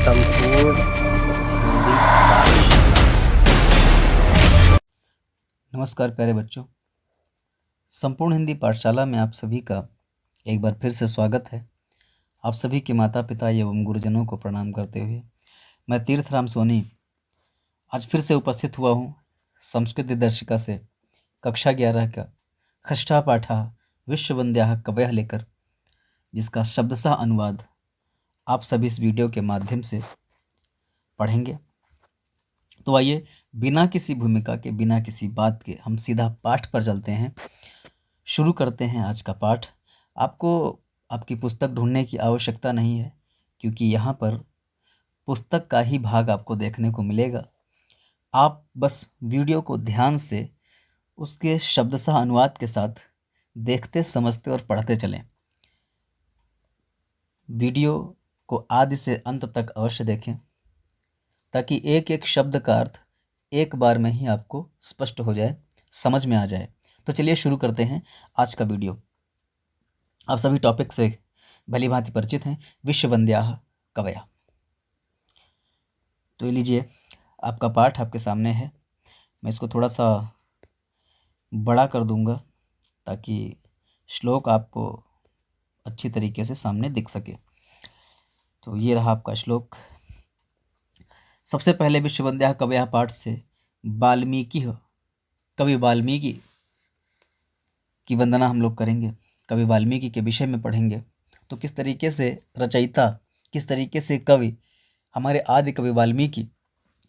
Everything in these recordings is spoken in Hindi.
संपूर्ण हिंदी पाठशाला। नमस्कार प्यारे बच्चों, संपूर्ण हिंदी पाठशाला में आप सभी का एक बार फिर से स्वागत है। आप सभी के माता पिता एवं गुरुजनों को प्रणाम करते हुए मैं तीर्थराम सोनी आज फिर से उपस्थित हुआ हूँ संस्कृत दर्शिका से कक्षा 11 का षष्ठा पाठः विश्ववन्द्याः कवयः लेकर, जिसका शब्दशः अनुवाद आप सभी इस वीडियो के माध्यम से पढ़ेंगे। तो आइए बिना किसी भूमिका के, बिना किसी बात के हम सीधा पाठ पर चलते हैं। शुरू करते हैं आज का पाठ। आपको आपकी पुस्तक ढूंढने की आवश्यकता नहीं है, क्योंकि यहाँ पर पुस्तक का ही भाग आपको देखने को मिलेगा। आप बस वीडियो को ध्यान से उसके शब्दशः अनुवाद के साथ देखते, समझते और पढ़ते चलें। वीडियो को आदि से अंत तक अवश्य देखें, ताकि एक एक शब्द का अर्थ एक बार में ही आपको स्पष्ट हो जाए, समझ में आ जाए। तो चलिए शुरू करते हैं आज का वीडियो। आप सभी टॉपिक से भली भांति परिचित हैं, विश्ववन्द्याः कवयः। तो ये लीजिए, आपका पाठ आपके सामने है। मैं इसको थोड़ा सा बड़ा कर दूंगा ताकि श्लोक आपको अच्छी तरीके से सामने दिख सके। तो ये रहा आपका श्लोक। सबसे पहले विश्ववन्द्याः कवयः पाठ से वाल्मीकि, कवि वाल्मीकि की वंदना हम लोग करेंगे। कवि वाल्मीकि के विषय में पढ़ेंगे। तो किस तरीके से रचयिता, किस तरीके से कवि हमारे आदि कवि वाल्मीकि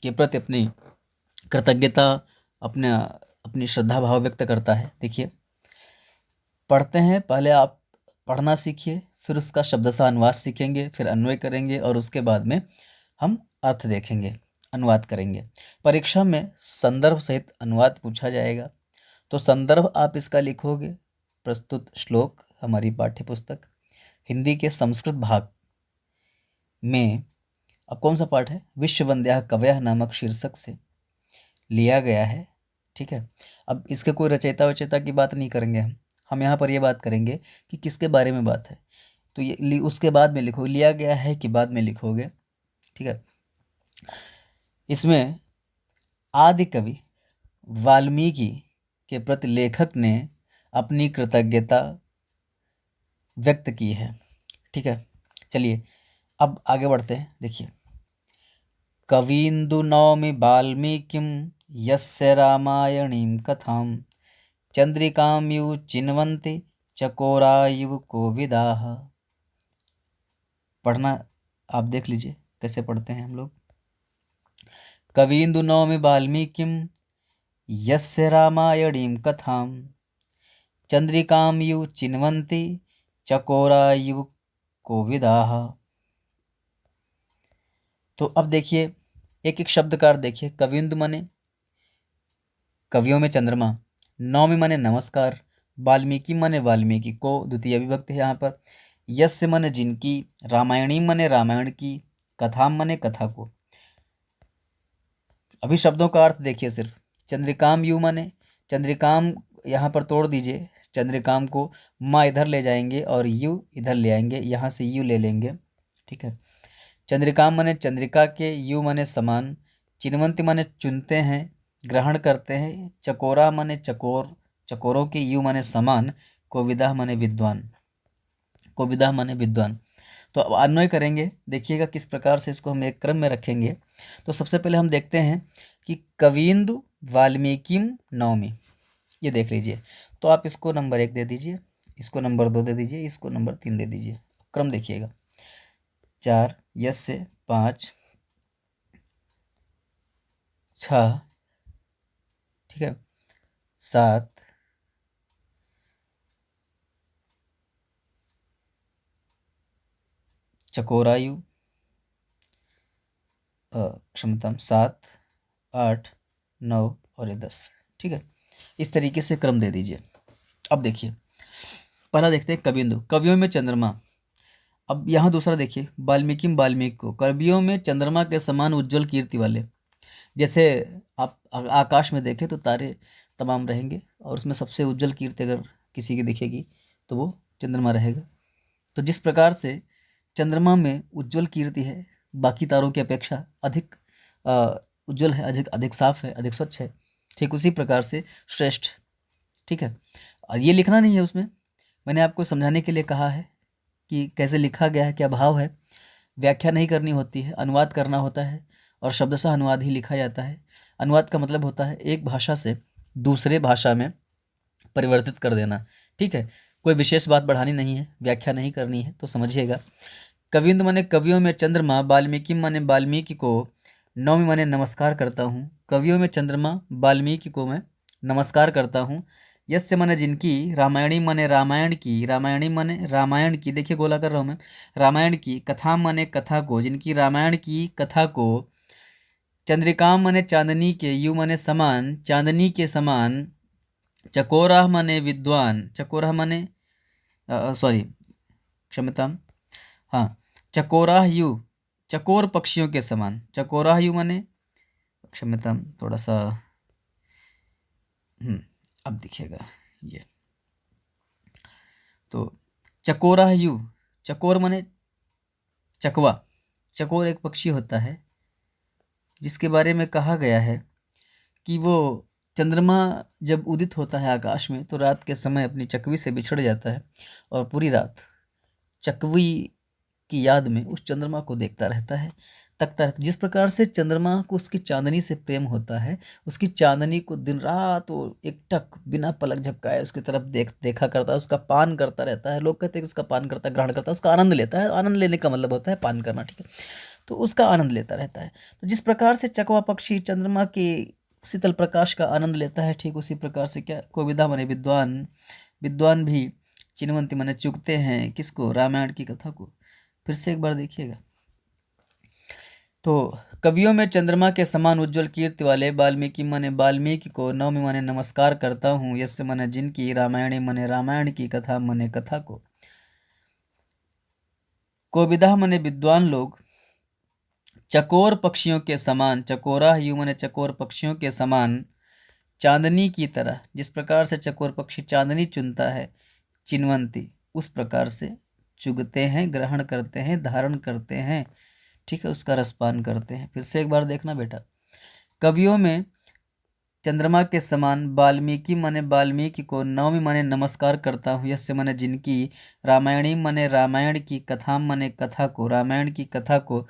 के प्रति अपनी कृतज्ञता, अपनी श्रद्धा भाव व्यक्त करता है। देखिए, पढ़ते हैं। पहले आप पढ़ना सीखिए, फिर उसका शब्दशः अनुवाद सीखेंगे, फिर अन्वय करेंगे और उसके बाद में हम अर्थ देखेंगे, अनुवाद करेंगे। परीक्षा में संदर्भ सहित अनुवाद पूछा जाएगा, तो संदर्भ आप इसका लिखोगे। प्रस्तुत श्लोक हमारी पाठ्य पुस्तक हिंदी के संस्कृत भाग में अब कौन सा पाठ है, विश्ववन्द्याः कवयः नामक शीर्षक से लिया गया है। ठीक है, अब इसके कोई रचयिता वचयिता की बात नहीं करेंगे हम यहाँ पर ये बात करेंगे कि किसके बारे में बात है। तो ये उसके बाद में लिखो, लिया गया है कि बाद में लिखोगे। ठीक है, इसमें आदि कवि वाल्मीकि के प्रति लेखक ने अपनी कृतज्ञता व्यक्त की है। ठीक है, चलिए अब आगे बढ़ते हैं। देखिए, कवीन्दु नौमि वाल्मीकिं यस्य रामायणीं कथां चंद्रिकां यु चिन्वन्ति चकोरायुः कोविदाः। पढ़ना आप देख लीजिए कैसे पढ़ते हैं हम लोग। कवीन्दु नौमि वाल्मीकिं यस्य रामायणीं कथां चंद्रिकां यु चिन्वन्ति चकोरायुः कोविदाः। तो अब देखिए, एक एक शब्द का अर्थ देखिए। कविंदु माने कवियों में चंद्रमा, नौमी माने नमस्कार, वाल्मीकि माने वाल्मीकि को, द्वितीय विभक्ति है यहाँ पर। यस्य माने जिनकी, रामायणी माने रामायण की, कथा माने कथा को। अभी शब्दों का अर्थ देखिए सिर्फ। चंद्रिकाम यू माने चंद्रिकाम, यहाँ पर तोड़ दीजिए। चंद्रिकाम को माँ इधर ले जाएंगे और यू इधर ले आएंगे, यहाँ से यू ले लेंगे। ठीक है, चंद्रिकाम माने चंद्रिका के, यू माने समान, चिन्वंती माने चुनते हैं, ग्रहण करते हैं, चकोरा माने चकोर, चकोरों के, यू माने समान, कोविदा माने विद्वान, कोविदा माने विद्वान। तो अब अन्वय करेंगे, देखिएगा किस प्रकार से इसको हम एक क्रम में रखेंगे। तो सबसे पहले हम देखते हैं कि कवीन्दु वाल्मीकिं नौमि, ये देख लीजिए। तो आप इसको नंबर 1 दे दीजिए, इसको नंबर 2 दे दीजिए, इसको नंबर 3 दे दीजिए। क्रम देखिएगा, 4, यस से 5, 6, ठीक है, 7, चकोरायु, क्षमता 7, 8, 9 और 10। ठीक है, इस तरीके से क्रम दे दीजिए। अब देखिए, पहला देखते हैं कविंदु, कवियों में चंद्रमा। अब यहाँ दूसरा देखिए, वाल्मीकि को, कवियों में चंद्रमा के समान उज्जवल कीर्ति वाले। जैसे आप आकाश में देखें तो तारे तमाम रहेंगे, और उसमें सबसे उज्जवल कीर्ति अगर किसी की दिखेगी तो वो चंद्रमा रहेगा। तो जिस प्रकार से चंद्रमा में उज्जवल कीर्ति है, बाकी तारों की अपेक्षा अधिक उज्जवल है, अधिक अधिक साफ है, अधिक स्वच्छ है, ठीक उसी प्रकार से श्रेष्ठ। ठीक है, ये लिखना नहीं है उसमें, मैंने आपको समझाने के लिए कहा है कि कैसे लिखा गया है, क्या भाव है। व्याख्या नहीं करनी होती है, अनुवाद करना होता है, और शब्दशः अनुवाद ही लिखा जाता है। अनुवाद का मतलब होता है एक भाषा से दूसरे भाषा में परिवर्तित कर देना। ठीक है, कोई विशेष बात बढ़ानी नहीं है, व्याख्या नहीं करनी है, तो समझिएगा। कविंद माने कवियों में चंद्रमा, वाल्मीकि माने वाल्मीकि को, नवमी माने नमस्कार करता हूँ। कवियों में चंद्रमा, वाल्मीकि को मैं नमस्कार करता हूँ। यस्य माने जिनकी, रामायणी माने रामायण की, रामायणी माने रामायण की, देखिए गोला कर रहा हूँ मैं, रामायण की, कथा माने कथा को, जिनकी रामायण की कथा को, चंद्रिका माने चांदनी के, यू माने समान, चांदनी के समान, चकोरा माने विद्वान, चकोरा माने सॉरी क्षम्यताम, हाँ, चकोराहयु, चकोर पक्षियों के समान, चकोराहयु माने, क्षम्यताम थोड़ा सा, अब दिखेगा ये, तो चकोराहयु, चकोर माने चकवा, चकोर एक पक्षी होता है जिसके बारे में कहा गया है कि वो चंद्रमा जब उदित होता है आकाश में तो रात के समय अपनी चकवी से बिछड़ जाता है और पूरी रात चकवी की याद में उस चंद्रमा को देखता रहता है, तकता रहता है। जिस प्रकार से चंद्रमा को उसकी चांदनी से प्रेम होता है, उसकी चांदनी को दिन रात वो एकटक बिना पलक झपकाए उसकी तरफ देखा करता है, उसका पान करता रहता है। लोग कहते हैं कि उसका पान करता है, ग्रहण करता है, उसका आनंद लेता है। आनंद लेने का मतलब होता है पान करना, ठीक है, तो उसका आनंद लेता रहता है। तो जिस प्रकार से चकवा पक्षी चंद्रमा के शीतल प्रकाश का आनंद लेता है, ठीक उसी प्रकार से क्या, कोविदा माने विद्वान, विद्वान भी चिन्वंती माने चुगते हैं किसको, रामायण की कथा को। फिर से एक बार देखिएगा, तो कवियों में चंद्रमा के समान उज्जवल कीर्ति वाले वाल्मीकि माने वाल्मीकि को, नवमी माने नमस्कार करता हूँ। यस्य माने जिनकी, रामायणी माने रामायण की, कथा माने कथा को, कोविदा माने विद्वान लोग, चकोर पक्षियों के समान, चकोरा यू माने चकोर पक्षियों के समान, चांदनी की तरह, जिस प्रकार से चकोर पक्षी चांदनी चुनता है, चिन्वंती उस प्रकार से चुगते हैं, ग्रहण करते हैं, धारण करते हैं, ठीक है, उसका रसपान करते हैं। फिर से एक बार देखना बेटा, कवियों में चंद्रमा के समान, वाल्मीकि माने वाल्मीकि को, नवमी माने नमस्कार करता हूँ। यस्य माने जिनकी, रामायणी माने रामायण की, कथा माने कथा को, रामायण की कथा को,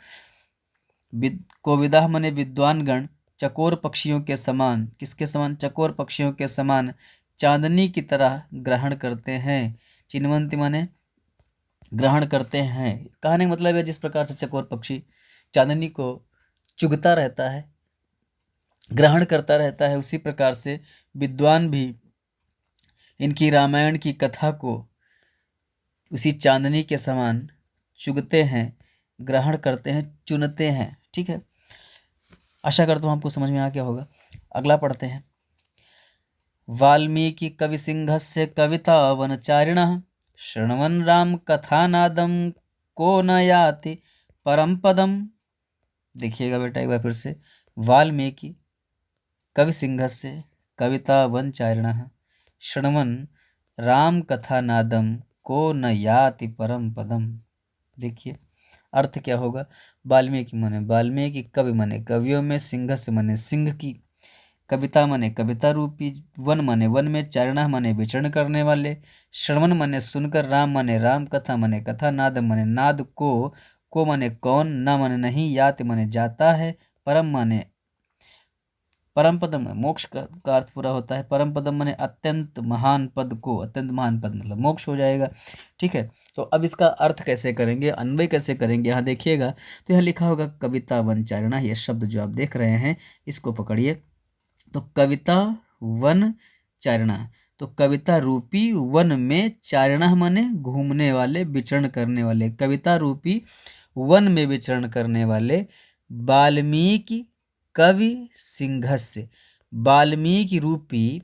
कोविदा माने विद्वान गण, चकोर पक्षियों के समान, किसके समान, चकोर पक्षियों के समान, चांदनी की तरह ग्रहण करते हैं। चिन्वंती माने ग्रहण करते हैं, कहने का मतलब है जिस प्रकार से चकोर पक्षी चांदनी को चुगता रहता है, ग्रहण करता रहता है, उसी प्रकार से विद्वान भी इनकी रामायण की कथा को उसी चांदनी के समान चुगते हैं, ग्रहण करते हैं, चुनते हैं। ठीक है, आशा करता हूँ आपको समझ में आ गया होगा। अगला पढ़ते हैं, वाल्मीकि कवि सिंहस्य कविता वनचारिणः, शृण्वन् राम कथानादम को न याति परम पदम। देखिएगा बेटा एक बार फिर से, वाल्मीकि कवि सिंहस्य कविता वनचारिणः, शृण्वन् राम कथानादम को न याति परम पदम। देखिए अर्थ क्या होगा, वाल्मीकि माने वाल्मीकि, कवि माने कवियों में, सिंह से माने सिंह की, कविता माने कविता रूपी, वन माने वन में, चारणा माने विचरण करने वाले, श्रवण माने सुनकर, राम माने राम, कथा माने कथा, नाद माने नाद को माने कौन, न माने नहीं, याति माने जाता है, परम माने परम पदम, मोक्ष का अर्थ पूरा होता है। परम पदम माने अत्यंत महान पद को, अत्यंत महान पद मतलब मोक्ष हो जाएगा। ठीक है, तो अब इसका अर्थ कैसे करेंगे, अन्वय कैसे करेंगे, यहाँ देखिएगा तो यहाँ लिखा होगा कविता वनचारणा। ये शब्द जो आप देख रहे हैं इसको पकड़िए, तो कविता वन चारणा, तो कविता रूपी वन में, चारणा माने घूमने वाले, विचरण करने वाले, कविता रूपी वन में विचरण करने वाले, वाल्मीकि कवि सिंहस्य, वाल्मीकि रूपी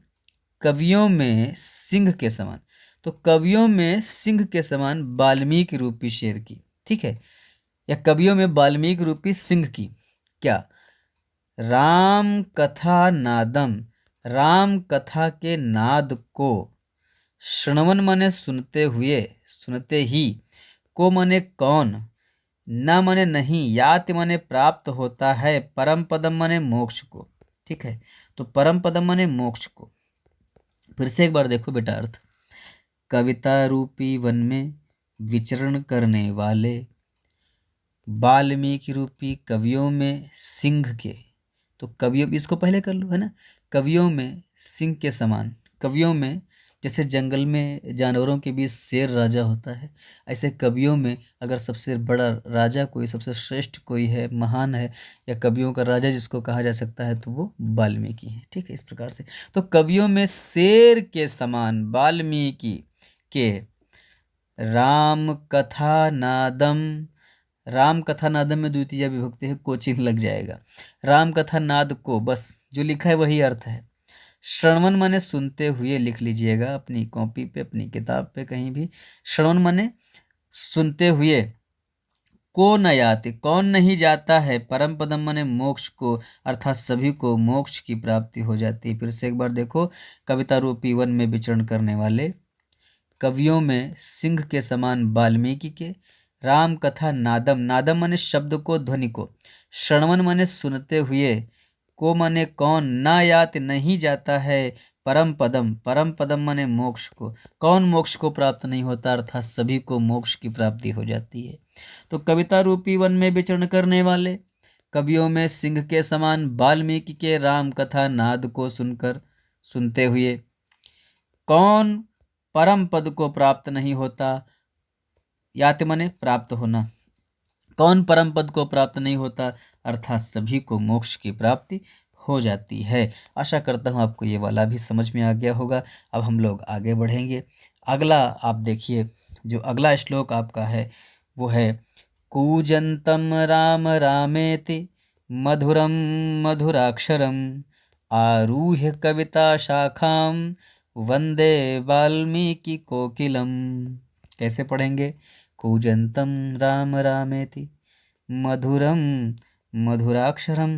कवियों में सिंह के समान, तो कवियों में सिंह के समान वाल्मीकि रूपी शेर की, ठीक है, या कवियों में वाल्मीकि रूपी सिंह की, क्या, राम कथा नादम, राम कथा के नाद को, श्रवण माने सुनते हुए, सुनते ही, को माने कौन, न मने नहीं, याति मने प्राप्त होता है, परम पदम मने मोक्ष को। ठीक है, तो परम पदम मने मोक्ष को। फिर से एक बार देखो बेटा अर्थ। कविता रूपी वन में विचरण करने वाले, वाल्मीकि रूपी कवियों में सिंह के, तो कवियों, इसको पहले कर लो, है ना, कवियों में सिंह के समान, कवियों में जैसे जंगल में जानवरों के बीच शेर राजा होता है, ऐसे कवियों में अगर सबसे बड़ा राजा कोई, सबसे श्रेष्ठ कोई है, महान है, या कवियों का राजा जिसको कहा जा सकता है, तो वो वाल्मीकि है। ठीक है, इस प्रकार से तो कवियों में शेर के समान वाल्मीकि के राम कथा नादम, राम कथा नादम में द्वितीय विभक्ति है, कोचिंग लग जाएगा। राम कथा नाद को, बस जो लिखा है वही अर्थ है। श्रवण माने सुनते हुए, लिख लीजिएगा अपनी कॉपी पे, अपनी किताब पे, कहीं भी। श्रवण माने सुनते हुए, को न याति, कौन नहीं जाता है, परम पदम माने मोक्ष को, अर्थात सभी को मोक्ष की प्राप्ति हो जाती है। फिर से एक बार देखो, कविता रूपी वन में विचरण करने वाले, कवियों में सिंह के समान वाल्मीकि के, राम कथा नादम, नादम माने शब्द को, ध्वनि को, श्रवण माने सुनते हुए, को माने कौन, ना यात नहीं जाता है, परम पदम, परम पदम माने मोक्ष को, कौन मोक्ष को प्राप्त नहीं होता, अर्थात सभी को मोक्ष की प्राप्ति हो जाती है। तो कविता रूपी वन में विचरण करने वाले, कवियों में सिंह के समान वाल्मीकि के राम कथा नाद को सुनकर, सुनते हुए, कौन परम पद को प्राप्त नहीं होता, याति माने प्राप्त होना, कौन परम पद को प्राप्त नहीं होता, अर्थात सभी को मोक्ष की प्राप्ति हो जाती है। आशा करता हूँ आपको ये वाला भी समझ में आ गया होगा। अब हम लोग आगे बढ़ेंगे। अगला आप देखिए, जो अगला श्लोक आपका है वो है, कूजंतम राम रामेति मधुरम मधुराक्षरम, आरूह्य कविता शाखाम वंदे वाल्मीकि कोकिलम। कैसे पढ़ेंगे? कूजंतम राम रामेति मधुरम मधुराक्षरम,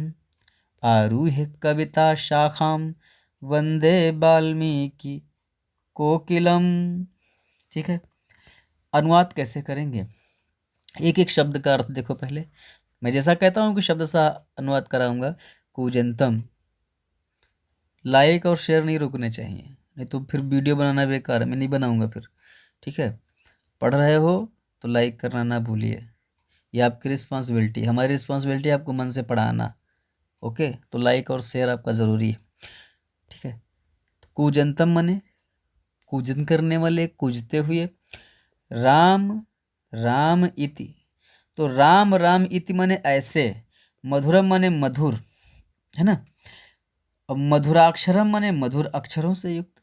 आरूह्य कविता शाखाम वंदे वाल्मीकि कोकिलम। ठीक है, अनुवाद कैसे करेंगे? एक एक शब्द का अर्थ देखो। पहले मैं जैसा कहता हूँ कि शब्द सा अनुवाद कराऊंगा। कूजंतम, लाइक और शेयर नहीं रुकने चाहिए, नहीं तो फिर वीडियो बनाना बेकार है, मैं नहीं बनाऊंगा फिर। ठीक है, पढ़ रहे हो तो लाइक करना ना भूलिए, ये आपकी रिस्पॉन्सिबिलिटी, हमारी रिस्पॉन्सिबिलिटी आपको मन से पढ़ाना। ओके, तो लाइक और शेयर आपका ज़रूरी है। ठीक है, तो कूजंतम माने कूजन करने वाले, कूजते हुए। राम राम इति, तो राम राम इति माने ऐसे। मधुरम माने मधुर, है ना। अब मधुराक्षरम माने मधुर अक्षरों से युक्त।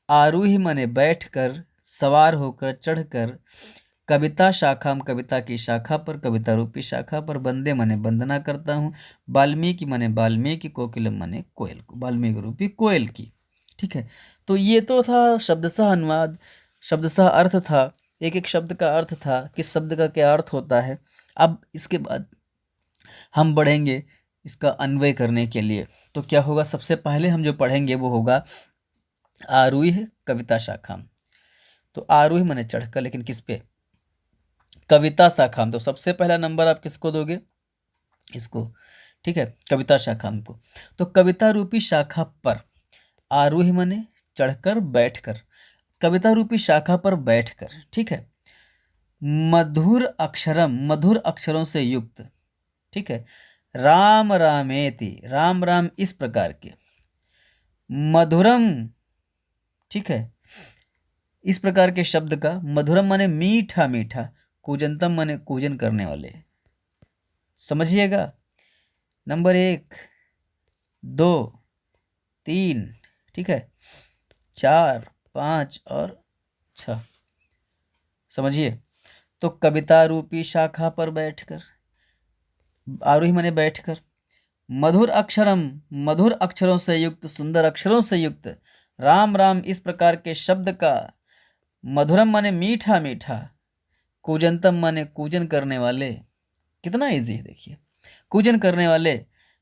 आरूही माने बैठकर, सवार होकर, चढ़कर। कविता शाखा, कविता की शाखा पर, कविता रूपी शाखा पर। बंदे माने वंदना करता हूँ। वाल्मीकि माने वाल्मीकि, कोकिलम माने कोयल को, वाल्मीकि रूपी कोयल की। ठीक है, तो ये तो था शब्दशः अनुवाद, शब्दशः अर्थ था, एक एक शब्द का अर्थ था, किस शब्द का क्या अर्थ होता है। अब इसके बाद हम बढ़ेंगे इसका अन्वय करने के लिए। तो क्या होगा, सबसे पहले हम जो पढ़ेंगे वो होगा आरूह्य कविता शाखा। तो आरूह्य माने चढ़कर, लेकिन किस पे? कविता शाखा। तो सबसे पहला नंबर आप किसको दोगे? इसको। ठीक है, कविता शाखा को। तो कविता रूपी शाखा पर, आरूह्य माने चढ़कर, बैठकर, कविता रूपी शाखा पर बैठकर। ठीक है, मधुर अक्षरम, मधुर अक्षरों से युक्त। ठीक है, राम रामेति, राम राम इस प्रकार के। मधुरम, ठीक है, इस प्रकार के शब्द का। मधुरम माने मीठा मीठा। कूजंतम माने कूजन करने वाले। समझिएगा, नंबर 1, 2, 3, ठीक है, 4, 5 और 6। समझिए, तो कविता रूपी शाखा पर बैठकर, आरोही माने बैठकर। मधुर अक्षरम, मधुर अक्षरों से युक्त, सुंदर अक्षरों से युक्त। राम राम इस प्रकार के शब्द का। मधुरम माने मीठा मीठा। कूजंतम माने कूजन करने वाले। कितना इजी है देखिए, कूजन करने वाले।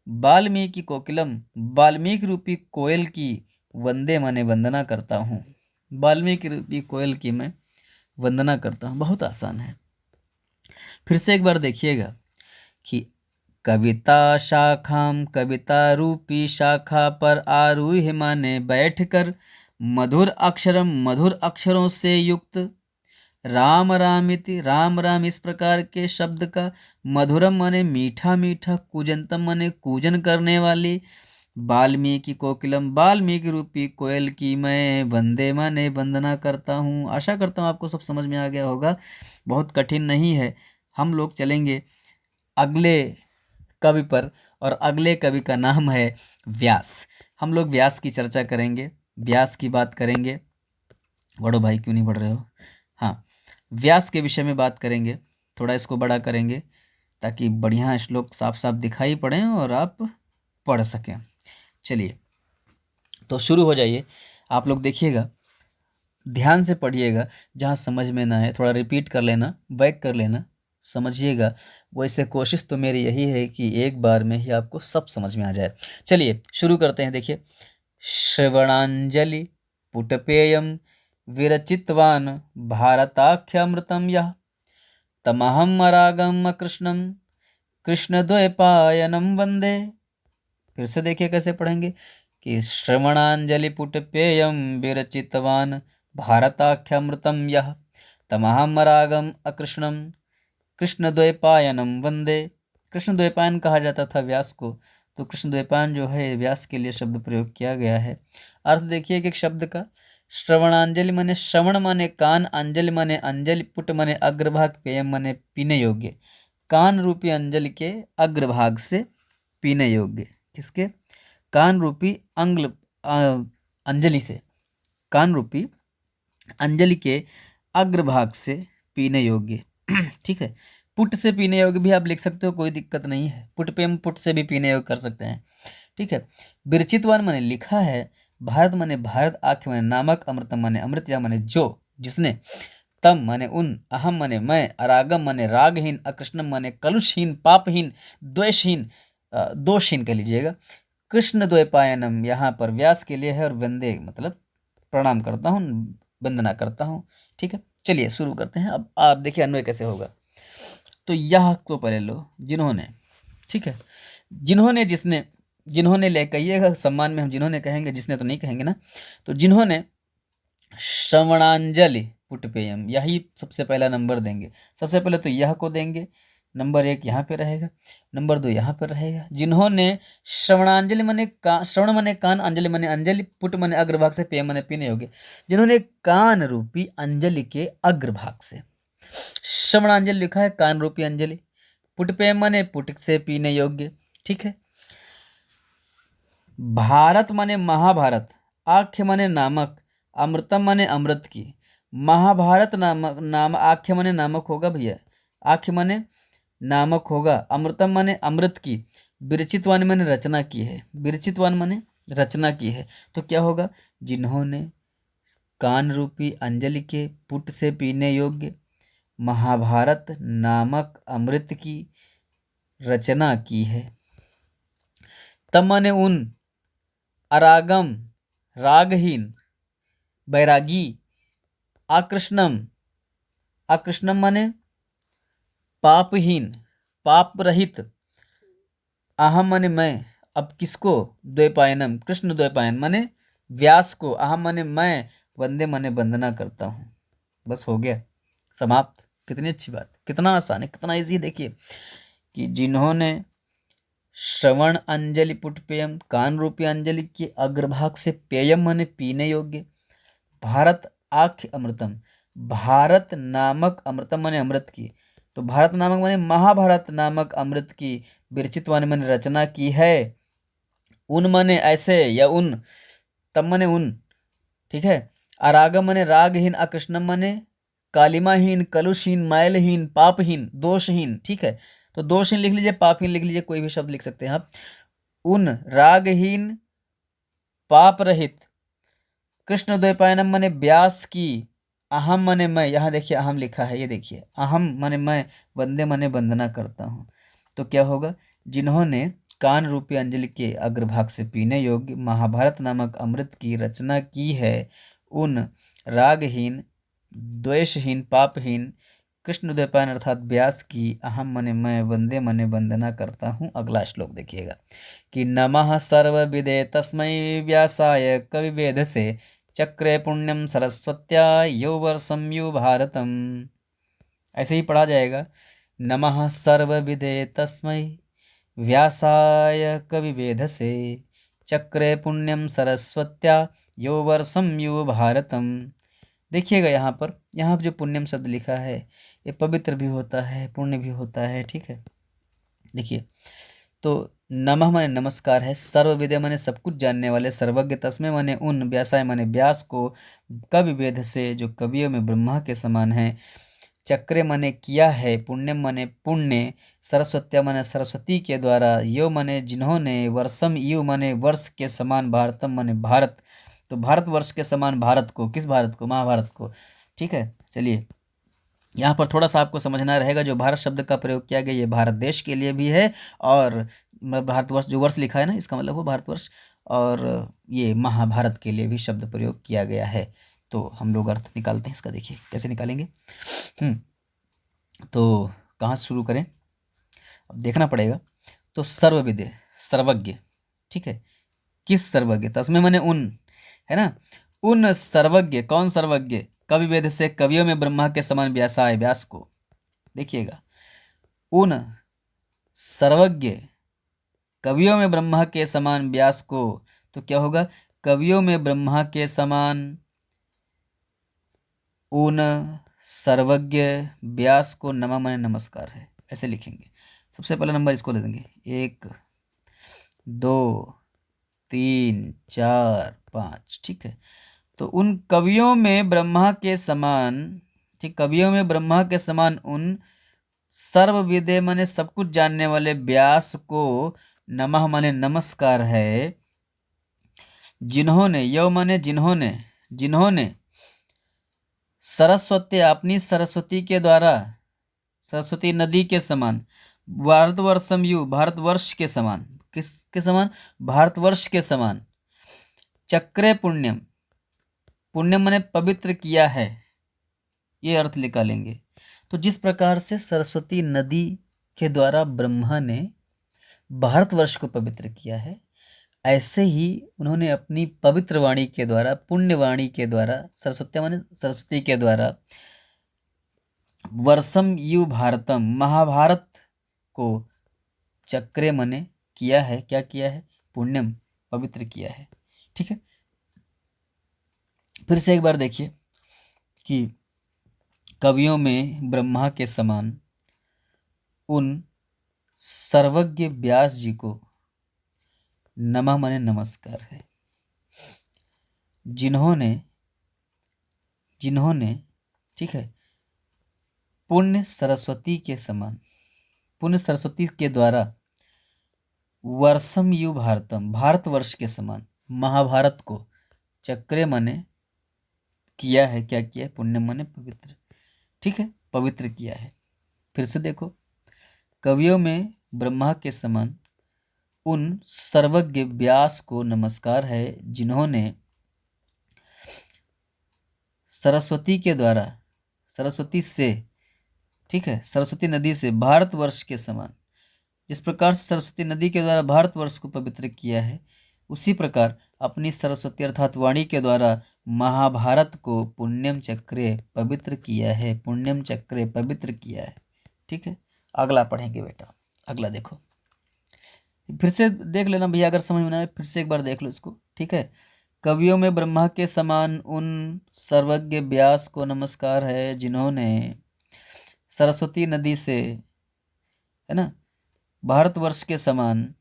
वाल्मीकि कोकिलम, वाल्मीकि रूपी कोयल की। वंदे माने वंदना करता हूँ, वाल्मीकि रूपी कोयल की मैं वंदना करता हूँ। बहुत आसान है। फिर से एक बार देखिएगा कि कविता शाखाम, कविता रूपी शाखा पर आरूह्य माने बैठकर, मधुर अक्षरम, मधुर अक्षरों से युक्त, राम रामिति, राम राम इस प्रकार के शब्द का, मधुरम माने मीठा मीठा, कूजंतम माने कूजन करने वाली, वाल्मीकि कोकिलम, वाल्मीकि रूपी कोयल की मैं वंदे माने वंदना करता हूँ। आशा करता हूँ आपको सब समझ में आ गया होगा, बहुत कठिन नहीं है। हम लोग चलेंगे अगले कवि पर, और अगले कवि का नाम है व्यास। हम लोग व्यास की चर्चा करेंगे, व्यास की बात करेंगे। बड़ो भाई क्यों नहीं पढ़ रहे हो? हाँ, व्यास के विषय में बात करेंगे, थोड़ा इसको बड़ा करेंगे ताकि बढ़िया श्लोक साफ साफ दिखाई पड़े और आप पढ़ सकें। चलिए तो शुरू हो जाइए। आप लोग देखिएगा, ध्यान से पढ़िएगा, जहाँ समझ में ना है थोड़ा रिपीट कर लेना, बैक कर लेना, समझिएगा। वैसे कोशिश तो मेरी यही है कि एक बार में ही आपको सब समझ में आ जाए। चलिए शुरू करते हैं। देखिए, श्रवणांजलि पुटपेयम विरचितवान भारताख्यामृतम यः, तमहम अरागम कृष्णम कृष्णद्वैपायनम वंदे। फिर से देखिए कैसे पढ़ेंगे कि श्रवणांजलि पुटपेयम विरचितवान भारताख्यामृतम यः, तमहम अकृष्णम कृष्णद्वैपायनम वंदे। कृष्णद्वैपायन कहा जाता था व्यास को, तो कृष्णद्वैपायन जो है व्यास के लिए शब्द प्रयोग किया गया है। अर्थ देखिए कि एक शब्द का, श्रवणांजलि माने श्रवण माने कान, अंजलि माने अंजलि, पुट माने अग्रभाग, पेयम माने पीने योग्य। कान रूपी अंजलि के अग्रभाग से पीने योग्य, किसके? कान रूपी अंजलि से, कान रूपी अंजलि के अग्रभाग से पीने योग्य। ठीक है, पुट से पीने योग्य भी आप लिख सकते हो, कोई दिक्कत नहीं है। पुट पे हम पुट से भी पीने योग्य कर सकते हैं। ठीक है, विरचितवान माने लिखा है, भारत माने भारत, आख्य माने नामक, अमृतम माने अमृत, या माने जो, जिसने, तम माने उन, अहम माने मैं, अरागम माने रागहीन, अकृष्णम माने कलुषहीन, पापहीन, द्वेषहीन, दोषहीन कह लीजिएगा, कृष्ण द्वैपायनम यहाँ पर व्यास के लिए है, और वंदे मतलब प्रणाम करता हूँ, वंदना करता हूँ। ठीक है, चलिए शुरू करते हैं। अब आप देखिए अन्वय कैसे होगा। तो यह तो पढ़ लो, जिन्होंने, ठीक है, जिन्होंने, जिसने, जिन्होंने ले कहिएगा सम्मान में, हम जिन्होंने कहेंगे, जिसने तो नहीं कहेंगे ना। तो जिन्होंने श्रवणांजलि पुटपेयम, यही सबसे पहला नंबर देंगे। सबसे पहले तो यह को देंगे, नंबर 1 यहाँ पे रहेगा, नंबर 2 यहाँ पर रहेगा। जिन्होंने श्रवणांजलि मने श्रवण मने कान, अंजलि मने अंजलि, पुट मने अग्रभाग से, पेय मने पीने योग्य। जिन्होंने कान रूपी अंजलि के अग्रभाग से, श्रवणांजलि लिखा है कान रूपी अंजलि, पुट पेय मने पुट से पीने योग्य। ठीक है, भारत माने महाभारत, आख्य माने नामक, अमृतम माने अमृत की। महाभारत नामक, नाम आख्य माने नामक होगा भैया, आख्य माने नामक होगा, अमृतम माने अमृत की, विरचितवान माने रचना की है, विरचितवान माने रचना की है। तो क्या होगा? जिन्होंने कान रूपी अंजलि के पुट से पीने योग्य महाभारत नामक अमृत की रचना की है। तब माने उन, अरागम रागहीन, बैरागी, आकृष्णम, आकृष्णम माने पापहीन, पाप रहित, अहम माने मैं, अब किसको? द्वैपायनम, कृष्ण द्वैपायन माने व्यास को, अहम माने मैं, वंदे माने वंदना करता हूँ। बस हो गया, समाप्त। कितनी अच्छी बात, कितना आसान है, कितना इजी है। देखिए कि जिन्होंने श्रवण अंजलि पुट पेयम, कान रूपी अंजलि के अग्रभाग से, पेयम माने पीने योग्य, भारत आख्य अमृतम, भारत नामक, अमृतम माने अमृत की, तो भारत नामक माने महाभारत नामक अमृत की, विरचित माने रचना की है, उन माने ऐसे या उन, तब माने उन। ठीक है, अरागम माने रागहीन, अकृष्णम माने कालिमाहीन, कलुषहीन, मैलहीन, पापहीन, दोषहीन। ठीक है, तो दोषहीन लिख लीजिए, पापहीन लिख लीजिए, कोई भी शब्द लिख सकते हैं आप। उन रागहीन, पाप रहित, कृष्ण द्वैपायनम माने व्यास की, अहम माने मैं, यहाँ देखिए अहम लिखा है, ये देखिए अहम माने मैं, वंदे माने वंदना करता हूँ। तो क्या होगा? जिन्होंने कान रूपी अंजलि के अग्रभाग से पीने योग्य महाभारत नामक अमृत की रचना की है, उन रागहीन, द्वेषहीन, पापहीन, कृष्ण द्वैपायन अर्थात व्यास की अहम मने मैं वंदे मने वंदना करता हूँ। अगला श्लोक देखिएगा कि नमः सर्वविदे तस्मै व्यासाय कविवेद से चक्रे पुण्यम सरस्वत्या यो वर्षम यो भारतम। ऐसे ही पढ़ा जाएगा, नमः सर्वविदे तस्मै व्यासाय कविवेद से चक्रे पुण्यम सरस्वत्या यो वर्षम यो भारतम। देखिएगा यहाँ पर जो पुण्यम शब्द लिखा है ये पवित्र भी होता है, पुण्य भी होता है, ठीक है। देखिए, तो नमः माने नमस्कार है, सर्वविदे माने सब कुछ जानने वाले, सर्वज्ञ तस्मै माने उन, व्यासाय माने व्यास को, कवि वेद से जो कवियों में ब्रह्मा के समान है, चक्रे माने किया है, पुण्यम माने पुण्य, सरस्वत्या माने सरस्वती के द्वारा, यो माने जिन्होंने, वर्षम यु माने वर्ष के समान, भारतम माने भारत, तो भारतवर्ष के समान भारत को, किस भारत को? महाभारत को, ठीक है। चलिए, यहाँ पर थोड़ा सा आपको समझना रहेगा, जो भारत शब्द का प्रयोग किया गया ये भारत देश के लिए भी है, और भारतवर्ष जो वर्ष लिखा है ना इसका मतलब वो भारतवर्ष, और ये महाभारत के लिए भी शब्द प्रयोग किया गया है। तो हम लोग अर्थ निकालते हैं इसका, देखिए कैसे निकालेंगे। तो कहाँ से शुरू करें, अब देखना पड़ेगा। तो सर्वविदे, सर्वज्ञ, ठीक है, किस सर्वज्ञ? तस्मै माने उन, है ना, उन सर्वज्ञ, कौन सर्वज्ञ? कवि वेद से कवियों में ब्रह्मा के समान व्यासाय, व्यास को। देखिएगा, उन सर्वज्ञ कवियों में ब्रह्मा के समान व्यास को, तो क्या होगा? कवियों में ब्रह्मा के समान उन सर्वज्ञ व्यास को नमः माने नमस्कार है, ऐसे लिखेंगे। सबसे पहला नंबर इसको ले देंगे, 1 2 3 4 5, ठीक है। तो उन कवियों में ब्रह्मा के समान, ठीक, कवियों में ब्रह्मा के समान उन सर्वविदे माने सब कुछ जानने वाले व्यास को नमः माने नमस्कार है, जिन्होंने, यो माने जिन्होंने, जिन्होंने सरस्वती, अपनी सरस्वती के द्वारा, सरस्वती नदी के समान, भारतवर्षम यु, भारतवर्ष के समान, किसके समान? भारतवर्ष के समान, चक्रे पुण्यम, पुण्यम माने पवित्र किया है, ये अर्थ निकालेंगे। तो जिस प्रकार से सरस्वती नदी के द्वारा ब्रह्मा ने भारतवर्ष को पवित्र किया है, ऐसे ही उन्होंने अपनी पवित्र वाणी के द्वारा, पुण्य वाणी के द्वारा, सरस्वती माने सरस्वती के द्वारा, वर्षम यु भारतम, महाभारत को, चक्रे माने किया है, क्या किया है? पुण्यम, पवित्र किया है, ठीक है। फिर से एक बार देखिए कि कवियों में ब्रह्मा के समान उन सर्वज्ञ व्यास जी को नमः माने नमस्कार है, जिन्होंने, जिन्होंने, ठीक है, पुण्य सरस्वती के समान, पुण्य सरस्वती के द्वारा, वर्षम यु भारतम, भारतवर्ष के समान, महाभारत को, चक्रे माने किया है, क्या किया है? पुण्य माने पवित्र, ठीक है, पवित्र किया है। फिर से देखो, कवियों में ब्रह्मा के समान उन सर्वज्ञ व्यास को नमस्कार है, जिन्होंने सरस्वती के द्वारा, सरस्वती से, ठीक है, सरस्वती नदी से भारतवर्ष के समान, जिस प्रकार से सरस्वती नदी के द्वारा भारतवर्ष को पवित्र किया है, उसी प्रकार अपनी सरस्वती अर्थात वाणी के द्वारा महाभारत को पुण्यम चक्रे पवित्र किया है, पुण्यम चक्रे पवित्र किया है, ठीक है। अगला पढ़ेंगे बेटा, अगला देखो, फिर से देख लेना भैया, अगर समझ में ना आए फिर से एक बार देख लो इसको, ठीक है। कवियों में ब्रह्मा के समान उन सर्वज्ञ व्यास को नमस्कार है, जिन्होंने सरस्वती नदी से, है ना, भारतवर्ष के समान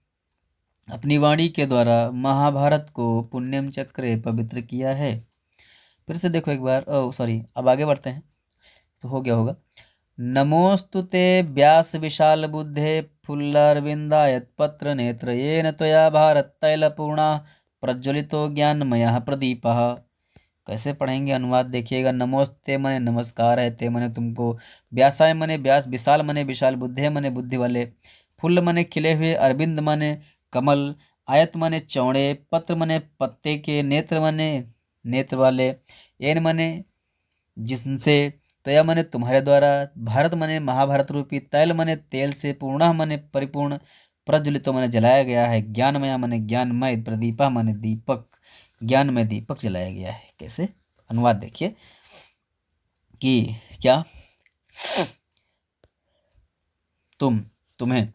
अपनी वाणी के द्वारा महाभारत को पुण्यम चक्रे पवित्र किया है। फिर से देखो एक बार, सॉरी, अब आगे बढ़ते हैं, तो हो गया होगा। नमोस्तुते व्यास विशाल बुद्धे फुल्लारविंदायत पत्र नेत्र येन त्वया भारत तैलपूर्णा प्रज्वलितो ज्ञानमयः प्रदीपः। कैसे पढ़ेंगे? अनुवाद देखिएगा। नमोस्ते मने नमस्कार है, ते मने तुमको, व्यासाय मने व्यास, विशाल मने विशाल, बुद्धे मने बुद्धि वाले, फुल्ल मने खिले हुए, अरविंद मने कमल, आयत मने चौड़े, पत्र मने पत्ते के, नेत्र मने नेत्र वाले, एन मने जिनसे, त्वया मने तुम्हारे द्वारा, भारत मने महाभारत रूपी, तैल मने तेल से, पूर्णः मने परिपूर्ण, प्रज्वलितो मने जलाया गया है, ज्ञानमया मने ज्ञानमय, प्रदीपा मने दीपक, ज्ञानमय दीपक जलाया गया है। कैसे अनुवाद देखिए कि क्या तुम्हें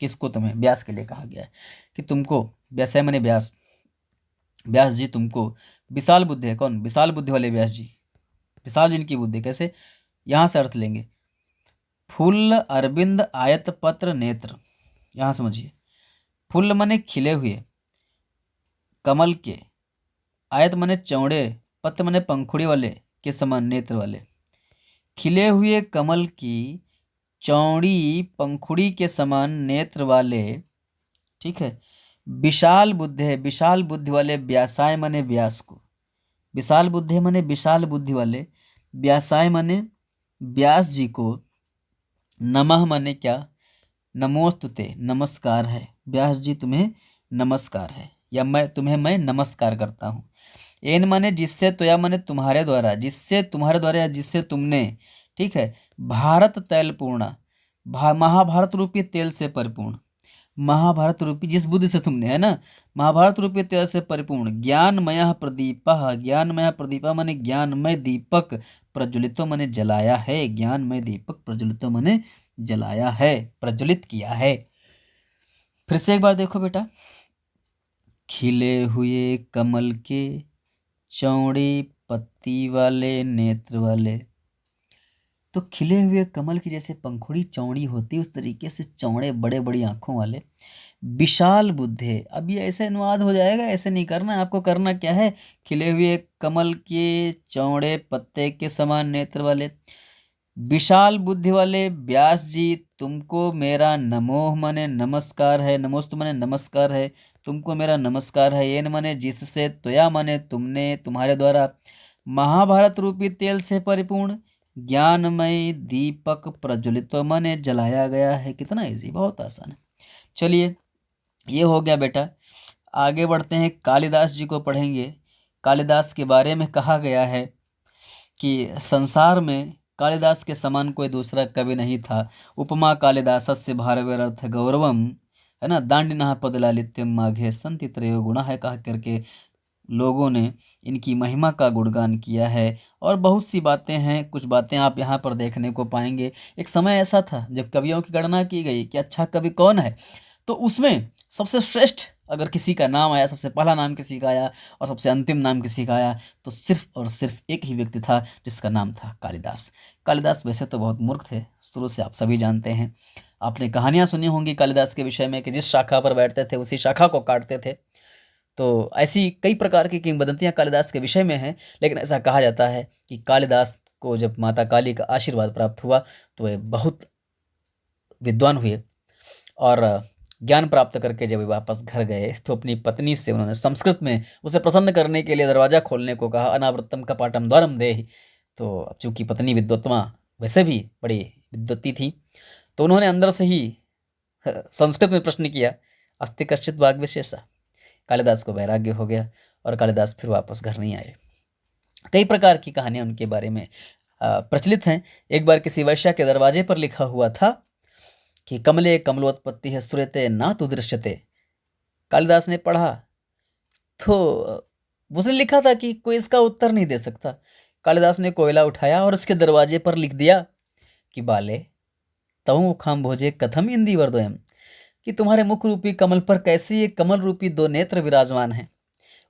किसको, तुम्हें व्यास के लिए कहा गया है कि तुमको, व्यासाय मने व्यास, व्यास जी तुमको विशाल बुद्धि है। कौन? विशाल बुद्धि वाले व्यास जी, विशाल जिनकी बुद्धि। कैसे? यहाँ से अर्थ लेंगे, फूल अरविंद आयत पत्र नेत्र, यहाँ समझिए, फूल मने खिले हुए कमल के, आयत मने चौड़े, पत्र मने पंखुड़ी वाले के समान नेत्र वाले, खिले हुए कमल की चौड़ी पंखुड़ी के समान नेत्र वाले, ठीक है, विशाल बुद्धि है, विशाल बुद्धि वाले व्यासाय मने व्यास को, विशाल बुद्धि मने विशाल बुद्धि वाले, व्यासाय मने व्यास जी को, नमः मने क्या? नमोस्तुते, नमस्कार है, व्यास जी तुम्हें नमस्कार है, या मैं नमस्कार करता हूँ। एन माने जिससे, तो या माने तुम्हारे द्वारा, जिससे तुम्हारे द्वारा या जिससे तुमने, ठीक है, भारत तैल पूर्णा, महाभारत रूपी तेल से परिपूर्ण, महाभारत रूपी जिस बुद्धि से तुमने, है ना, महाभारत रूपी तेल से परिपूर्ण, ज्ञानमय प्रदीपः, ज्ञानमय प्रदीपा माने ज्ञानमय दीपक, प्रज्वलितो माने जलाया है, ज्ञानमय दीपक प्रज्वलितो माने जलाया है, प्रज्वलित किया है। फिर से एक बार देखो बेटा, खिले हुए कमल के चौड़ी पत्ती वाले नेत्र वाले, तो खिले हुए कमल की जैसे पंखुड़ी चौड़ी होती है उस तरीके से चौड़े बड़े बड़ी आंखों वाले, विशाल बुद्धे। अब ये ऐसे अनुवाद हो जाएगा, ऐसे नहीं करना, आपको करना क्या है, खिले हुए कमल के चौड़े पत्ते के समान नेत्र वाले, विशाल बुद्धि वाले व्यास जी तुमको मेरा नमोह मने नमस्कार है, नमोस्तु मने नमस्कार है, तुमको मेरा नमस्कार है, येन मने जिससे, त्वया मने तुमने, तुम्हारे द्वारा, महाभारत रूपी तेल से परिपूर्ण, ज्ञानमय दीपक प्रज्वलित मने जलाया गया है। कितना इजी, बहुत आसान है। चलिए ये हो गया बेटा। आगे बढ़ते हैं, कालिदास जी को पढ़ेंगे। कालिदास के बारे में कहा गया है कि संसार में कालिदास के समान कोई दूसरा कवि नहीं था। उपमा कालिदासस्य भारवेरर्थ गौरवम, है ना, दांडिनः पदलालित्यम माघे संति त्रयो गुणा है, कह करके लोगों ने इनकी महिमा का गुणगान किया है। और बहुत सी बातें हैं, कुछ बातें आप यहाँ पर देखने को पाएंगे। एक समय ऐसा था जब कवियों की गणना की गई कि अच्छा कवि कौन है, तो उसमें सबसे श्रेष्ठ अगर किसी का नाम आया, सबसे पहला नाम किसी का आया और सबसे अंतिम नाम किसी का आया, तो सिर्फ और सिर्फ एक ही व्यक्ति था जिसका नाम था कालिदास। कालिदास वैसे तो बहुत मूर्ख थे, शुरू से आप सभी जानते हैं। आपने कहानियाँ सुनी होंगी कालिदास के विषय में कि जिस शाखा पर बैठते थे उसी शाखा को काटते थे। तो ऐसी कई प्रकार की किंवदंतियाँ कालिदास के विषय में हैं। लेकिन ऐसा कहा जाता है कि कालिदास को जब माता काली का आशीर्वाद प्राप्त हुआ तो वे बहुत विद्वान हुए, और ज्ञान प्राप्त करके जब वे वापस घर गए तो अपनी पत्नी से उन्होंने संस्कृत में उसे प्रसन्न करने के लिए दरवाज़ा खोलने को कहा, अनावृत्तम कपाटम द्वारम देहि। तो अब चूँकि पत्नी विद्वत्मा वैसे भी बड़ी विद्वत्ती थी, तो उन्होंने अंदर से ही संस्कृत में प्रश्न किया, अस्ति कश्चित वाग विशेषा। कालिदास को वैराग्य हो गया और कालिदास फिर वापस घर नहीं आए। कई प्रकार की कहानियाँ उनके बारे में प्रचलित हैं। एक बार किसी वैश्या के दरवाजे पर लिखा हुआ था कि कमले कमलोत्पत्ति है सुरते ना तु दृश्यते। कालिदास ने पढ़ा तो उसने लिखा था कि कोई इसका उत्तर नहीं दे सकता। कालिदास ने कोयला उठाया और उसके दरवाजे पर लिख दिया कि बाले तऊ खाम भोजे कथम इंदी वर्दोयम, कि तुम्हारे मुख रूपी कमल पर कैसे ये कमल रूपी दो नेत्र विराजमान हैं।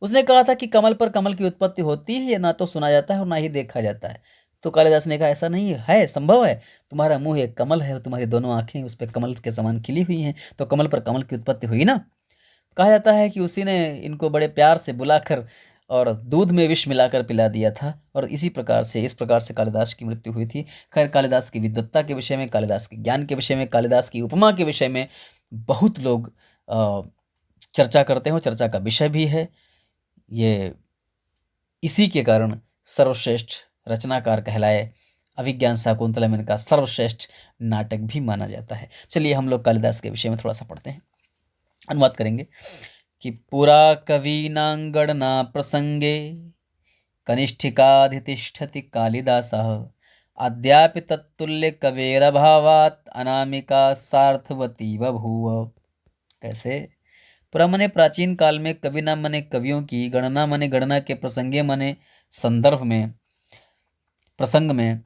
उसने कहा था कि कमल पर कमल की उत्पत्ति होती है, ना तो सुना जाता है और ना ही देखा जाता है। तो कालिदास ने कहा ऐसा नहीं है, संभव है, तुम्हारा मुंह एक कमल है और तुम्हारी दोनों आंखें उस पर कमल के समान खिली हुई हैं, तो कमल पर कमल की उत्पत्ति हुई ना। कहा जाता है कि उसी ने इनको बड़े प्यार से बुलाकर और दूध में विष मिलाकर पिला दिया था, और इस प्रकार से कालिदास की मृत्यु हुई थी। खैर, कालिदास की विद्वत्ता के विषय में, कालिदास के ज्ञान के विषय में, कालिदास की उपमा के विषय में बहुत लोग चर्चा करते हैं, चर्चा का विषय भी है ये। इसी के कारण सर्वश्रेष्ठ रचनाकार कहलाए। अभिज्ञान शाकुंतला में इनका सर्वश्रेष्ठ नाटक भी माना जाता है। चलिए हम लोग कालिदास के विषय में थोड़ा सा पढ़ते हैं, अनुवाद करेंगे कि पुरा कवीनां गणना प्रसंगे कनिष्ठिकाधितिष्ठति कालिदासः अद्यापि तत्तुल्य कवेरभावात् अनामिका सार्थवती बभूव। कैसे? पुरा मने प्राचीन काल में, कवि न मने कवियों की, गणना मने गणना के, प्रसंगे मने संदर्भ में, प्रसंग में,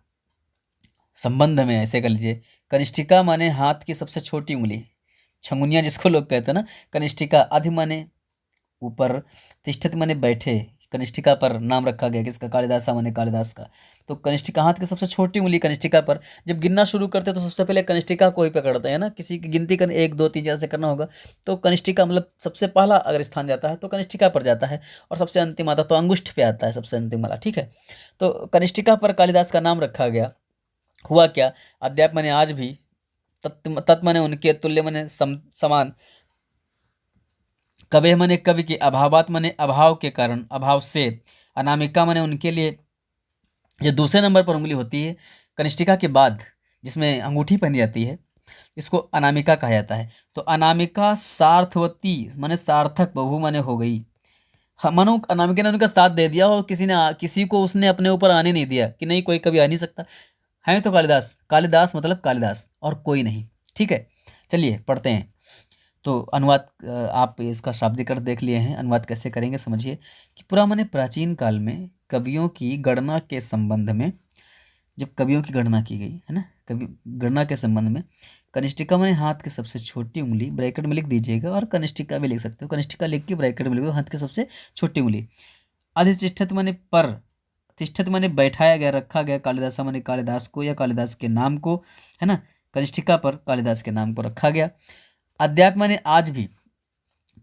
संबंध में, ऐसे कर लीजिए। कनिष्ठिका माने हाथ की सबसे छोटी उंगली, छंगुनिया जिसको लोग कहते हैं ना। कनिष्ठिका। अधि माने ऊपर, तिष्ठति माने बैठे। कनिष्ठिका पर नाम रखा गया किसका? कालिदासा माने कालिदास का। तो कनिष्ठिका हाथ की सबसे छोटी उंगली कनिष्ठिका पर। जब गिनना शुरू करते हैं तो सबसे पहले कनिष्ठिका को ही पकड़ते हैं ना। किसी की गिनती करने 1 2 3 जैसे करना होगा तो कनिष्ठिका मतलब सबसे पहला अगर स्थान जाता है तो कनिष्ठिका पर जाता है, और सबसे अंतिम आता तो अंगुष्ठ पे आता है सबसे अंतिम वाला। ठीक है, तो कनिष्ठिका पर कालिदास का नाम रखा गया। हुआ क्या? अद्याप माने आज भी, तत् माने उनके, तुल्य माने समान, कवे माने कवि के, अभावात माने अभाव के कारण, अभाव से, अनामिका माने उनके लिए। जो दूसरे नंबर पर उंगली होती है कनिष्ठिका के बाद, जिसमें अंगूठी पहनी जाती है, इसको अनामिका कहा जाता है। तो अनामिका सार्थवती माने सार्थक, बहु माने हो गई। मानो अनामिका ने उनका साथ दे दिया और किसी को उसने अपने ऊपर आने नहीं दिया कि नहीं कोई कभी आ नहीं सकता है। तो कालिदास, कालिदास मतलब कालिदास और कोई नहीं। ठीक है, चलिए पढ़ते हैं। तो अनुवाद आप इसका शाब्दिक अर्थ देख लिए हैं, अनुवाद कैसे करेंगे समझिए। कि पुरा माने प्राचीन काल में कवियों की गणना के संबंध में, जब कवियों की गणना की गई है ना, कवि गणना के संबंध में, कनिष्ठिका माने हाथ की सबसे छोटी उंगली, ब्रैकेट में लिख दीजिएगा, और कनिष्ठिका भी लिख सकते हो, कनिष्ठिका लिख के ब्रैकेट में लिख दो, हाथ की सबसे छोटी उंगली। अधितिष्ठित माने पर, तिष्ठित माने बैठाया गया, रखा गया, कालिदासा माने कालिदास को या कालिदास के नाम को, है ना, कनिष्ठिका पर कालिदास के नाम को रखा गया। अद्याप माने आज भी,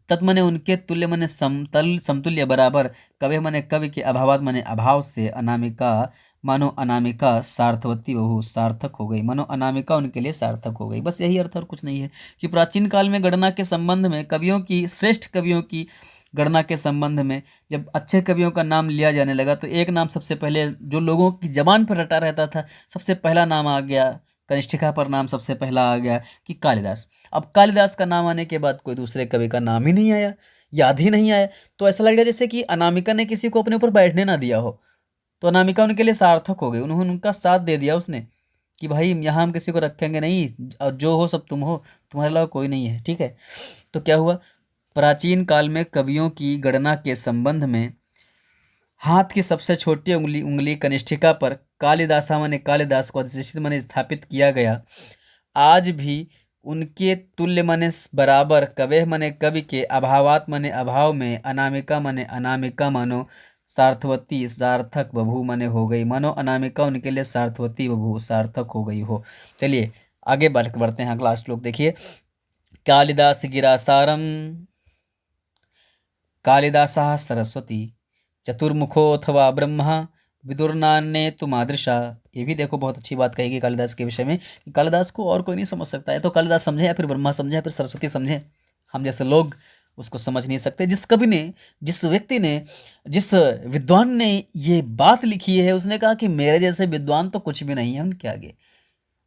तत् माने उनके, तुल्य माने समतल, समतुल्य, बराबर, कवे माने कवि के, अभावात माने अभाव से, अनामिका मानो अनामिका सार्थवती बहु, सार्थक हो गई, मानो अनामिका उनके लिए सार्थक हो गई। बस यही अर्थ और कुछ नहीं है। कि प्राचीन काल में गणना के संबंध में, कवियों की, श्रेष्ठ कवियों की गणना के संबंध में जब अच्छे कवियों का नाम लिया जाने लगा तो एक नाम सबसे पहले जो लोगों की जबान पर रटा रहता था, सबसे पहला नाम आ गया, कनिष्ठिका पर नाम सबसे पहला आ गया कि कालिदास। अब कालिदास का नाम आने के बाद कोई दूसरे कवि का नाम ही नहीं आया, याद ही नहीं आया। तो ऐसा लग रहा जैसे कि अनामिका ने किसी को अपने ऊपर बैठने ना दिया हो। तो अनामिका उनके लिए सार्थक हो गई, उन्होंने उनका साथ दे दिया उसने कि भाई यहाँ हम किसी को रखेंगे नहीं, और जो हो सब तुम हो, तुम्हारे अलावा कोई नहीं है। ठीक है, तो क्या हुआ? प्राचीन काल में कवियों की गणना के संबंध में हाथ की सबसे छोटी उंगली कनिष्ठिका पर कालिदासा माने कालिदास को अधिष्ठित माने स्थापित किया गया। आज भी उनके तुल्य माने बराबर, कवे माने कवि के, अभावात माने अभाव में, अनामिका माने अनामिका मानो सार्थवती, सार्थक बभू माने हो गई, मानो अनामिका उनके लिए सार्थवती बभू, सार्थक हो गई हो। चलिए आगे बढ़ते हैं, अगला श्लोक देखिए। कालिदास गिरासारम, कालिदासः सरस्वती, चतुर्मुखोऽथवा ब्रह्मा, विदुर्नान्ये तु मादृशा। ये भी देखो बहुत अच्छी बात कहेगी कालिदास के विषय में कि कालिदास को और कोई नहीं समझ सकता है। तो कालिदास समझे या फिर ब्रह्मा समझे या फिर सरस्वती समझे, हम जैसे लोग उसको समझ नहीं सकते। जिस कवि ने, जिस व्यक्ति ने, जिस विद्वान ने ये बात लिखी है, उसने कहा कि मेरे जैसे विद्वान तो कुछ भी नहीं है उनके आगे।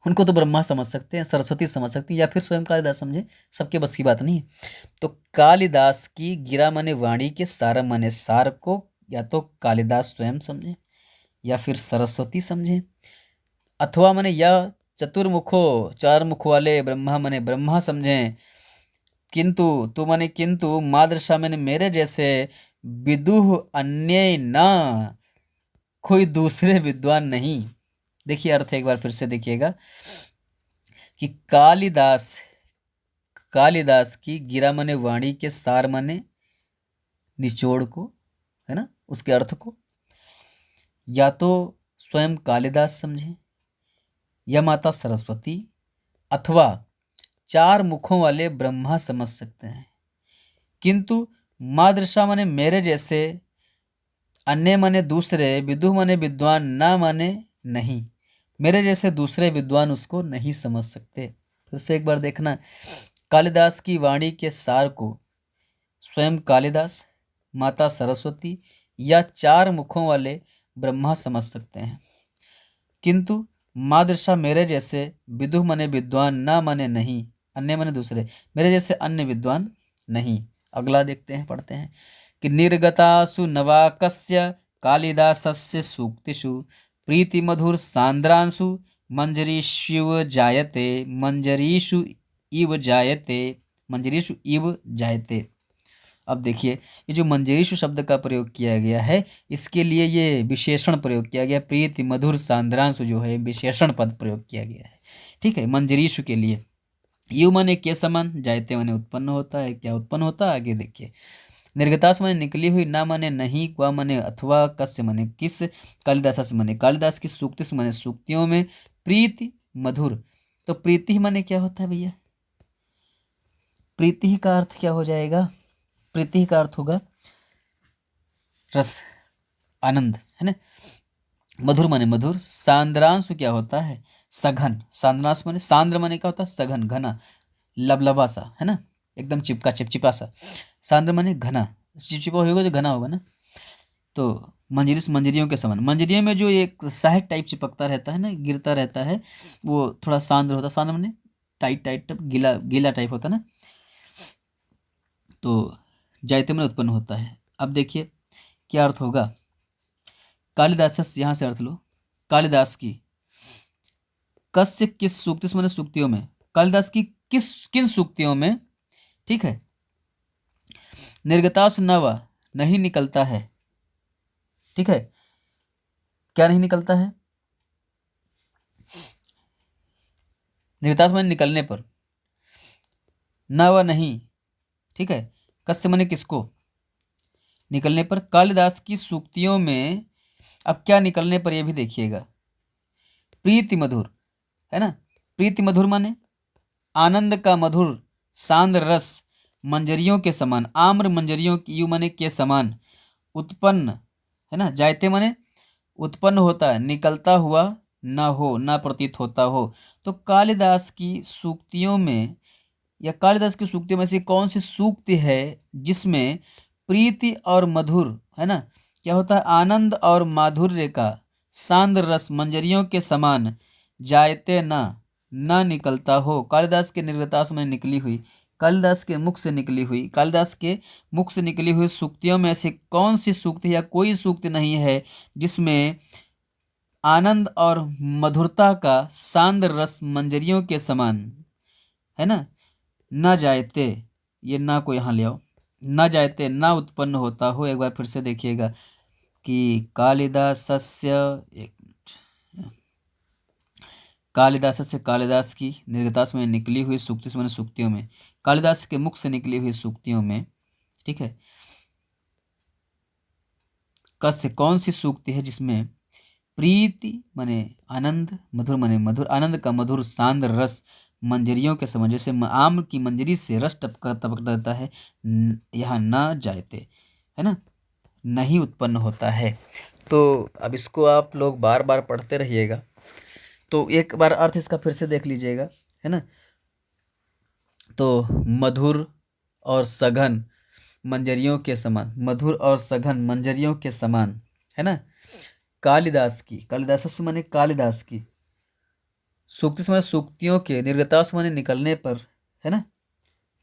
उनको तो ब्रह्मा समझ सकते हैं, सरस्वती समझ सकती है, या फिर स्वयं कालिदास समझे, सबके बस की बात नहीं है। तो कालिदास की गिरा माने वाणी के, सारम माने सार को या तो कालिदास स्वयं समझे या फिर सरस्वती समझे, अथवा माने या चतुर्मुखो, 4 मुख वाले ब्रह्मा माने ब्रह्मा समझें। किंतु, तू माने किंतु, मादृशा माने मेरे जैसे, विदुह अन्य ना, कोई दूसरे विद्वान नहीं। देखिए अर्थ एक बार फिर से देखिएगा कि कालिदास, कालिदास की गिरा माने वाणी के, सार माने निचोड़ को, है ना, उसके अर्थ को या तो स्वयं कालिदास समझे या माता सरस्वती, अथवा 4 मुखों वाले ब्रह्मा समझ सकते हैं। किंतु मादृशा माने मेरे जैसे, अन्य माने दूसरे, विदु माने विद्वान, ना माने नहीं, मेरे जैसे दूसरे विद्वान उसको नहीं समझ सकते। फिर से एक बार देखना, कालिदास की वाणी के सार को स्वयं कालिदास, माता सरस्वती या 4 मुखों वाले ब्रह्मा समझ सकते हैं। किंतु मादृशा मेरे जैसे, विदु माने विद्वान, ना माने नहीं, अन्य माने दूसरे, मेरे जैसे अन्य विद्वान नहीं। अगला देखते हैं, पढ़ते हैं कि निर्गतासु नवाकस्य कालिदासस्य सूक्तिषु प्रीति मधुर सांद्रांशु मंजरीषु जायते, मंजरीषु इव जायते, मंजरीषु इव जायते। अब देखिए ये जो मंजरीषु शब्द का प्रयोग किया गया है, इसके लिए ये विशेषण प्रयोग किया गया। प्रीति मधुर सांद्रांशु जो है विशेषण पद प्रयोग किया गया है, ठीक है, मंजरीषु के लिए। यु माने के समान, जायते माने उत्पन्न होता है। क्या उत्पन्न होता है आगे देखिए। निर्गतास माने निकली हुई, ना माने नहीं, क्वा माने अथवा, कस्य माने किस, कालिदास माने कालिदास की, सूक्तिस माने सूक्तियों में, प्रीति मधुर। तो प्रीति माने क्या होता है भैया? प्रीति का अर्थ क्या हो जाएगा? प्रीति का अर्थ होगा रस, आनंद, है ना। मधुर माने मधुर। सांद्रांशु क्या होता है? सघन। सांद्रांश माने, सांद्र माने क्या होता है? सघन, घना, लबलबा सा, है ना, एकदम चिपका चिपचिपा सा। सांद्र माने घना, चिपचिपा होगा तो घना होगा ना। तो मंजरी, मंजरियों के समान। मंजरियों में जो एक साइड टाइप चिपकता रहता है ना, गिरता रहता है, वो थोड़ा सांद्र होता है। सांद्र माने टाइट टाइट टाइप, गीला गीला टाइप होता है ना। तो जायते में उत्पन्न होता है। अब देखिए क्या अर्थ होगा। कालिदास, यहाँ से अर्थ लो। कालिदास की कस्य किस सूक्ति माने सूक्तियों में, कालिदास की किन सूक्तियों में, ठीक है। निर्गतासु नव, नहीं निकलता है, ठीक है। क्या नहीं निकलता है? निर्गतासु माने निकलने पर, नव नहीं, ठीक है। कस्य माने किसको, निकलने पर। कालिदास की सूक्तियों में अब क्या निकलने पर, यह भी देखिएगा। प्रीति मधुर, है ना। प्रीति मधुर माने आनंद का मधुर सांद्र रस, मंजरियों के समान, आम्र मंजरियों की, यू माने के समान, उत्पन्न, है ना। जायते माने उत्पन्न होता है, निकलता हुआ, न हो, न प्रतीत होता हो। तो कालिदास की सूक्तियों में, या कालिदास की सूक्तियों में से कौन सी सूक्ति है जिसमें प्रीति और मधुर, है ना, क्या होता है? आनंद और माधुर्य का सांद्र रस मंजरियों के समान, जायते न निकलता हो। कालिदास के निर्गतास में निकली हुई, कालिदास के मुख से निकली हुई, कालिदास के मुख से निकली हुई सूक्तियों में से कौन सी सूक्ति या कोई सूक्ति नहीं है जिसमें आनंद और मधुरता का सांद्र रस मंजरियों के समान, है ना, न जायते, ये ना को यहाँ ले आओ, न जायते, ना उत्पन्न होता हो। एक बार फिर से देखिएगा कि कालिदासस्य, एक मिनट, कालिदास से, कालिदास की निर्गतास में निकली हुई सूक्ति से, सूक्तियों में, कालिदास के मुख से निकली हुई सूक्तियों में, ठीक है, कस्य कौन सी सूक्ति है जिसमें प्रीति माने आनंद, मधुर माने मधुर, आनंद का मधुर सांद्र रस मंजरियों के समान, जैसे आम की मंजरी से रस टपकता रहता है, यहाँ न जायते, है ना, नहीं उत्पन्न होता है। तो अब इसको आप लोग बार बार पढ़ते रहिएगा। तो एक बार अर्थ इसका फिर से देख लीजिएगा, है ना। तो मधुर और सघन मंजरियों के समान, मधुर और सघन मंजरियों के समान, है ना। कालिदास की, कालिदास से माने कालिदास की सूक्ति से माने सूक्तियों के, निर्गतास माने निकलने पर, है ना,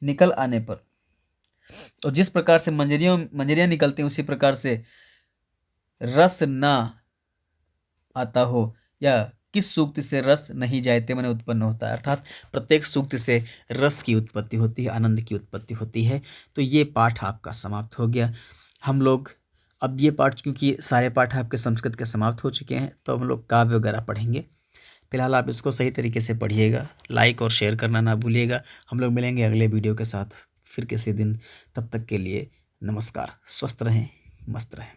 निकल आने पर। और जिस प्रकार से मंजरियां निकलती हैं उसी प्रकार से रस ना आता हो, या किस सूक्ति से रस नहीं जायते माने उत्पन्न होता है, अर्थात प्रत्येक सूक्ति से रस की उत्पत्ति होती है, आनंद की उत्पत्ति होती है। तो ये पाठ आपका समाप्त हो गया। हम लोग अब ये पाठ, क्योंकि सारे पाठ आपके संस्कृत के समाप्त हो चुके हैं, तो हम लोग काव्य वगैरह पढ़ेंगे। फिलहाल आप इसको सही तरीके से पढ़िएगा, लाइक और शेयर करना ना भूलिएगा। हम लोग मिलेंगे अगले वीडियो के साथ फिर किसी दिन। तब तक के लिए नमस्कार, स्वस्थ रहें, मस्त रहें।